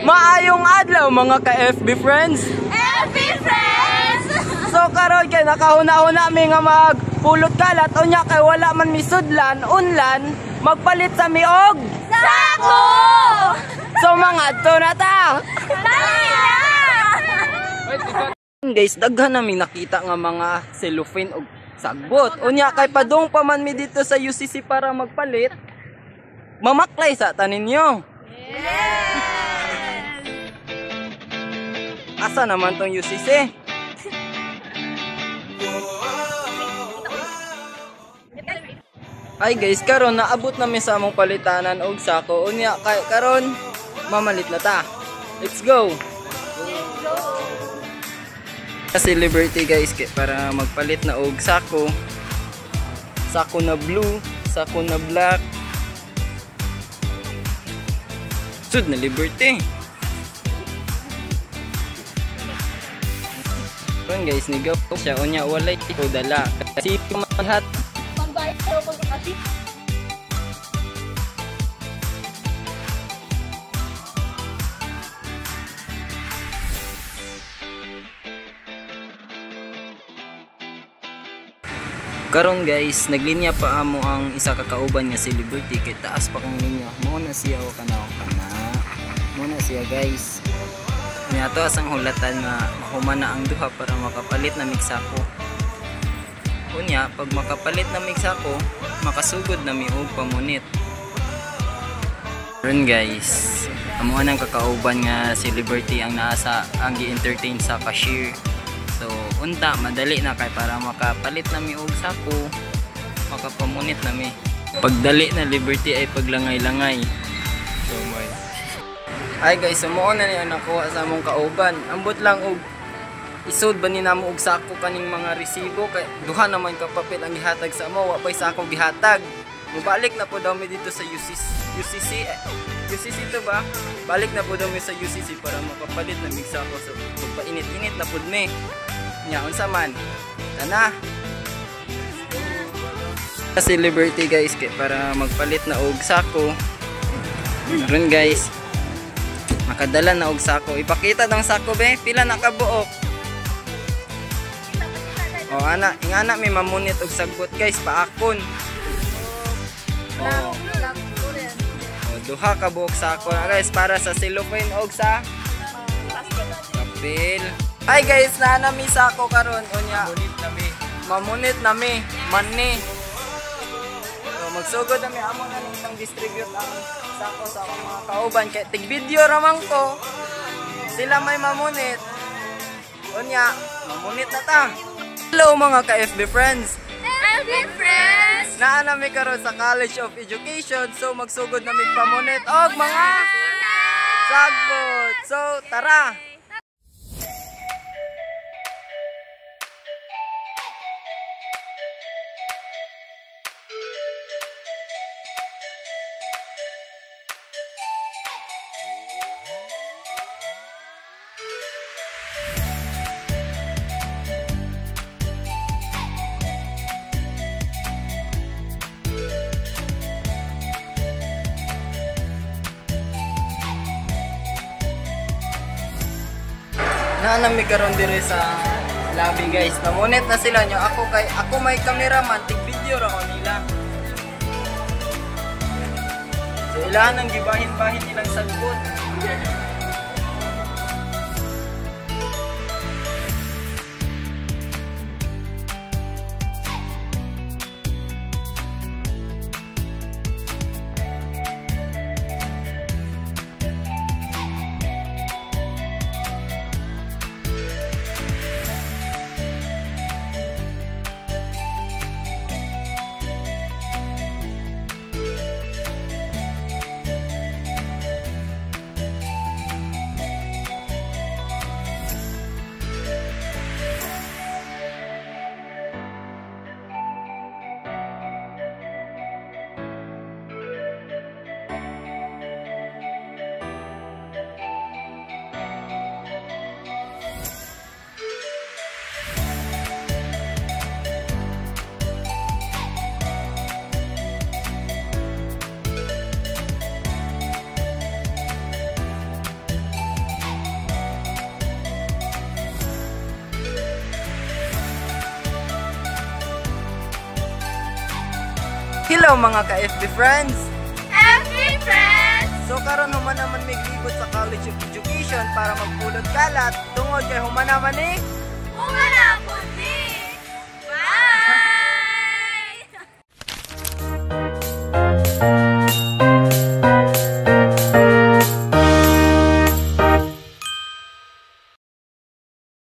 Maayong adlaw mga ka-FB friends. FB friends! So karon kay nakahuna-huna mi nga magpulot kalat unya kay wala man misudlan, unlan, magpalit sa miog Sako! So mga adto na ta. Dali na! Guys, daghan nami nakita nga mga cellophane og sagbot. Unya kay padung pa man mi dito sa UCC para magpalit. Mamaklay sa tanin nyo. Asa naman tong UCC? Ay guys, karon naabot na mi sa among palitanan og sako. Unya kay karon mamalit na ta. Let's go. Kasi Liberty guys para magpalit na og sako. Sako na blue, sako na black. Sud na Liberty. Karon guys, nigap siya unya walay ko dala. Kasi mahat Pambayad ko kasi. Karon guys, naglinya pa amo ang isa ka kauban nga si Liberty kay taas pa kang linya. Mo na siya o kana. Mo na siya guys. Nya to asang hulatan nga mahuman na ang duha para makapalit na migsako. Unya pag makapalit na migsako, makasugod na mi og pamunit. Karon guys, amo nang kakauban nga si Liberty ang naasa ang gi-entertain sa cashier. So, unta, madali na kay para makapalit na mi og sako, makapamunit na mi. Pagdali na Liberty ay paglangay-langay. So, may. Ay guys, sumuon na niya nakuha sa among kauban. Ambot lang og isod ba ni namo og sako kaning mga resibo kay duha naman ka papel ang gihatag sa amo, wa pay sako gihatag. Mubalik na po daw mi dito sa UCC to ba? Balik na po daw mi sa UCC para makapalit na mig sako. So, pagpainit-init na pud mi. Nya unsa man tana kasi Liberty guys kay para magpalit na og sako. Karon guys, makadala na og sako. Ipakita dang sako be, pila na kabuok. O ana, ingana mi mamunit og sagbot guys, paakon. O duha ka buok sako na guys para sa cellophane og sa papel. Hi guys, naanami sako karon unya. Mamunit nami, manni. So magsugod nami amo na nitong distribute ang sako sa akong mga kauban kay tig video ramang ko. Sila may mamunit. Unya, mamunit na ta. Hello mga ka-FB friends. FB friends! Naanami karon sa College of Education, so magsugod nami pamunit og mga sagbot. So tara. Naanami karon dire sa lobby guys. Namunit na sila nyo. Ako may cameraman, tig video ra ko nila. So ilan ang gibahin-bahin nilang sagbot. Hello mga ka-FB friends! FB friends! So karon human naman may libot sa College of Education para magpulot kalat tungod kay human naman ni Humana